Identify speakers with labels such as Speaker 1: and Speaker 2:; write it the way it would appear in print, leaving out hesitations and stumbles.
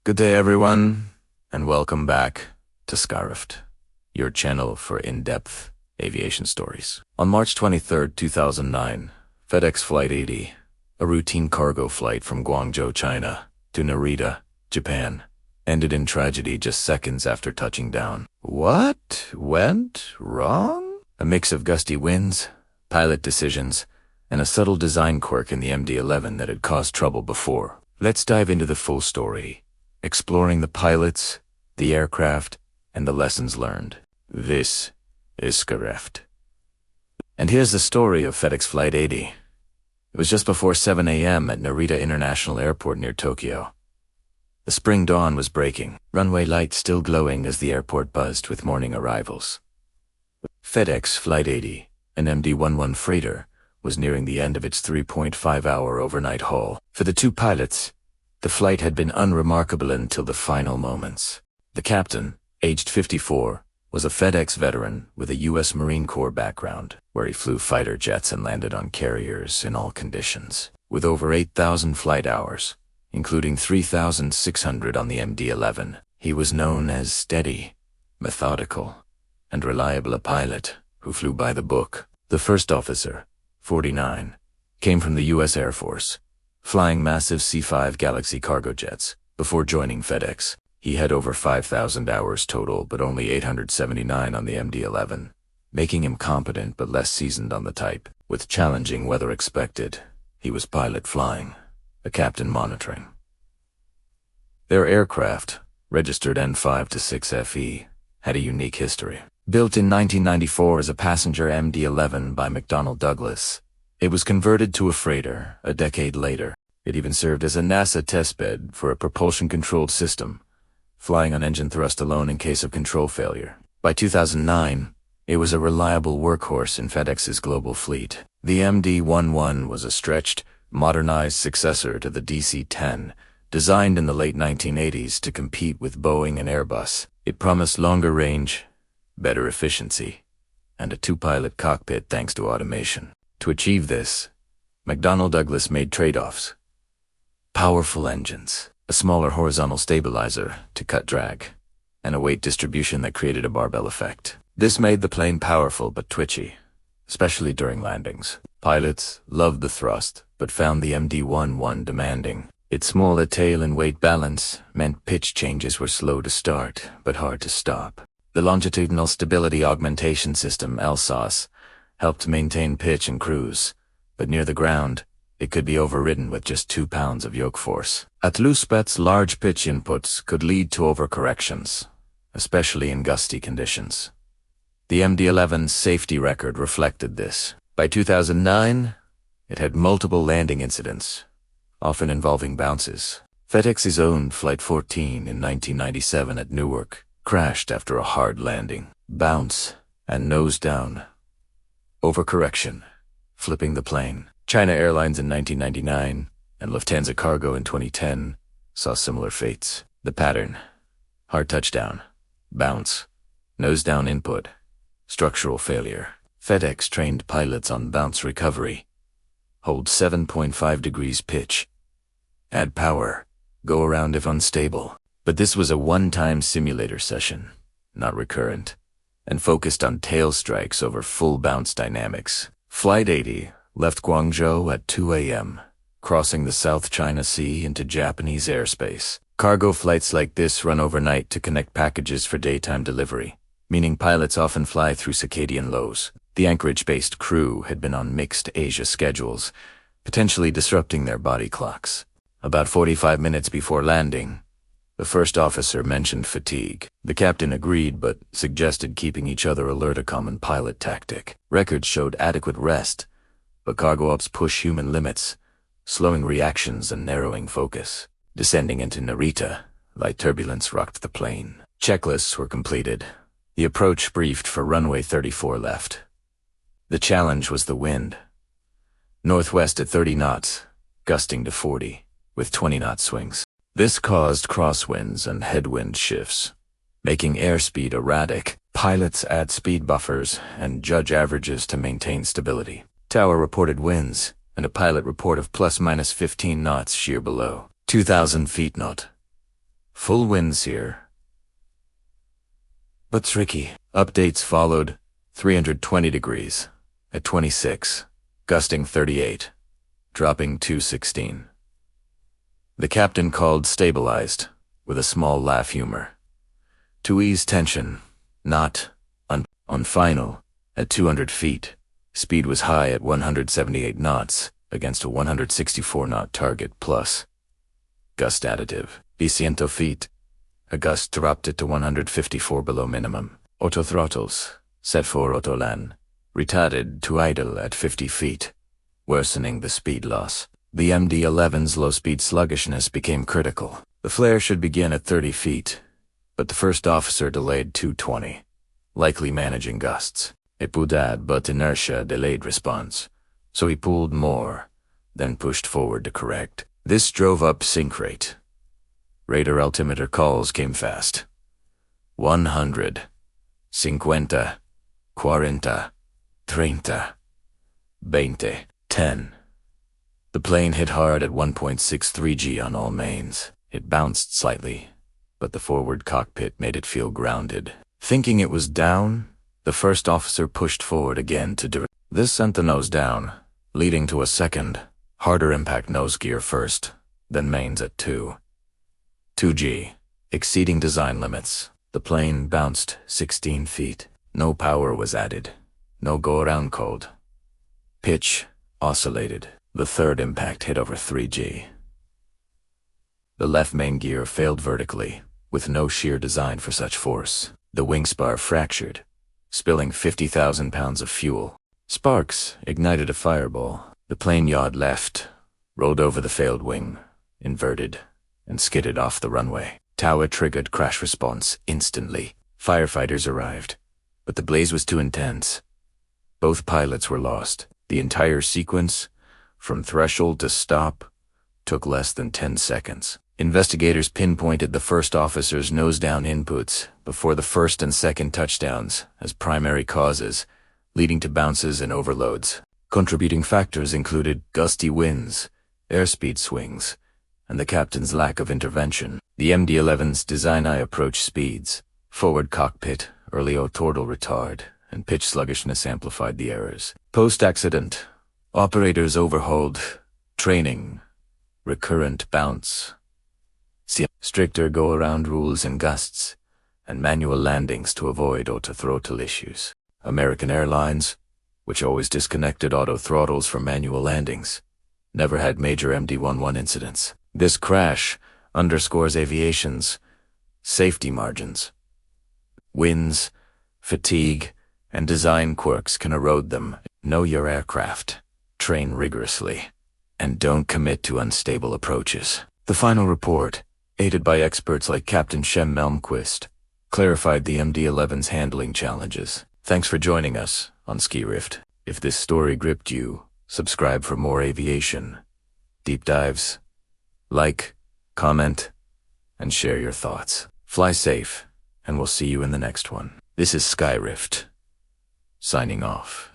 Speaker 1: Good day, everyone, and welcome back to Skyrift, your channel for in-depth aviation stories. On March 23, 2009, FedEx Flight 80, a routine cargo flight from Guangzhou, China, to Narita, Japan, ended in tragedy just seconds after touching down. What went wrong? A mix of gusty winds, pilot decisions, and a subtle design quirk in the MD-11 that had caused trouble before. Let's dive into the full story, exploring the pilots, the aircraft, and the lessons learned. This is Skyrift. And here's the story of FedEx Flight 80. It was just before 7 a.m. at Narita International Airport near Tokyo. The spring dawn was breaking, runway lights still glowing as the airport buzzed with morning arrivals. FedEx Flight 80, an MD-11 freighter, was nearing the end of its 3.5-hour overnight haul. For the two pilots, the flight had been unremarkable until the final moments. The captain, aged 54, was a FedEx veteran with a U.S. Marine Corps background, where he flew fighter jets and landed on carriers in all conditions. With over 8,000 flight hours, including 3,600 on the MD-11, he was known as steady, methodical, and reliable a pilot who flew by the book. The first officer, 49, came from the U.S. Air Force, flying massive C-5 Galaxy cargo jets. Before joining FedEx, he had over 5,000 hours total, but only 879 on the MD-11, making him competent but less seasoned on the type. With challenging weather expected, he was pilot flying, a captain monitoring. Their aircraft, registered N5-6FE, had a unique history. Built in 1994 as a passenger MD-11 by McDonnell Douglas, it was converted to a freighter a decade later. It even served as a NASA testbed for a propulsion-controlled system, flying on engine thrust alone in case of control failure. By 2009, it was a reliable workhorse in FedEx's global fleet. The MD-11 was a stretched, modernized successor to the DC-10, designed in the late 1980s to compete with Boeing and Airbus. It promised longer range, better efficiency, and a two-pilot cockpit thanks to automation. To achieve this, McDonnell Douglas made trade-offs. Powerful engines, a smaller horizontal stabilizer to cut drag, and a weight distribution that created a barbell effect. This made the plane powerful but twitchy, especially during landings. Pilots loved the thrust, but found the MD-11 demanding. Its smaller tail and weight balance meant pitch changes were slow to start, but hard to stop. The Longitudinal Stability Augmentation System, LSAS, helped maintain pitch and cruise, but near the ground, it could be overridden with just 2 pounds of yoke force. At loose speeds, large pitch inputs could lead to overcorrections, especially in gusty conditions. The MD-11's safety record reflected this. By 2009, it had multiple landing incidents, often involving bounces. FedEx's own Flight 14 in 1997 at Newark crashed after a hard landing, bounce, and nose down. Overcorrection, flipping the plane. China Airlines in 1999 and Lufthansa Cargo in 2010 saw similar fates. The pattern: hard touchdown, bounce, nose down input, structural failure. FedEx trained pilots on bounce recovery. Hold 7.5 degrees pitch. Add power. Go around if unstable. But this was a one-time simulator session, not recurrent, and focused on tail strikes over full bounce dynamics. Flight 80 left Guangzhou at 2 a.m., crossing the South China Sea into Japanese airspace. Cargo flights like this run overnight to connect packages for daytime delivery, meaning pilots often fly through circadian lows. The Anchorage-based crew had been on mixed Asia schedules, potentially disrupting their body clocks. About 45 minutes before landing, the first officer mentioned fatigue. The captain agreed, but suggested keeping each other alert, a common pilot tactic. Records showed adequate rest, but cargo ops push human limits, slowing reactions and narrowing focus. Descending into Narita, light turbulence rocked the plane. Checklists were completed. The approach briefed for runway 34 left. The challenge was the wind. Northwest at 30 knots, gusting to 40, with 20-knot swings. This caused crosswinds and headwind shifts, making airspeed erratic. Pilots add speed buffers and judge averages to maintain stability. Tower reported winds, and a pilot report of ±15 knots sheer below. 2,000 feet knot. Full winds here, but tricky. Updates followed. 320 degrees at 26, gusting 38, dropping 216. The captain called stabilized, with a small laugh humor. To ease tension, not on final, at 200 feet, speed was high at 178 knots against a 164-knot target plus. Gust additive. 100 feet. A gust dropped it to 154 below minimum. Auto throttles, set for autolan, retarded to idle at 50 feet, worsening the speed loss. The MD-11's low-speed sluggishness became critical. The flare should begin at 30 feet, but the first officer delayed 220, likely managing gusts. It would add, but inertia delayed response, so he pulled more, then pushed forward to correct. This drove up sync rate. Radar altimeter calls came fast. 100, 50, 40, 30, 20, 10. The plane hit hard at 1.63 G on all mains. It bounced slightly, but the forward cockpit made it feel grounded. Thinking it was down, the first officer pushed forward again to direct. This sent the nose down, leading to a second, harder impact nose gear first, then mains at 2G, exceeding design limits. The plane bounced 16 feet. No power was added. No go-around code. Pitch oscillated. The third impact hit over 3G. The left main gear failed vertically, with no shear design for such force. The wing spar fractured, spilling 50,000 pounds of fuel. Sparks ignited a fireball. The plane yawed left, rolled over the failed wing, inverted, and skidded off the runway. Tower triggered crash response instantly. Firefighters arrived, but the blaze was too intense. Both pilots were lost. The entire sequence, from threshold to stop, took less than 10 seconds. Investigators pinpointed the first officer's nose-down inputs before the first and second touchdowns as primary causes, leading to bounces and overloads. Contributing factors included gusty winds, airspeed swings, and the captain's lack of intervention. The MD-11's design eye approach speeds, forward cockpit, early autortal retard, and pitch sluggishness amplified the errors. Post-accident, operators overhauled training, recurrent bounce, stricter go-around rules and gusts, and manual landings to avoid auto-throttle issues. American Airlines, which always disconnected auto-throttles from manual landings, never had major MD-11 incidents. This crash underscores aviation's safety margins. Winds, fatigue, and design quirks can erode them. Know your aircraft, train rigorously, and don't commit to unstable approaches. The final report, aided by experts like Captain Shem Melmquist, clarified the MD-11's handling challenges. Thanks for joining us on Skyrift. If this story gripped you, subscribe for more aviation deep dives. Like, comment, and share your thoughts. Fly safe, and we'll see you in the next one. This is Skyrift, signing off.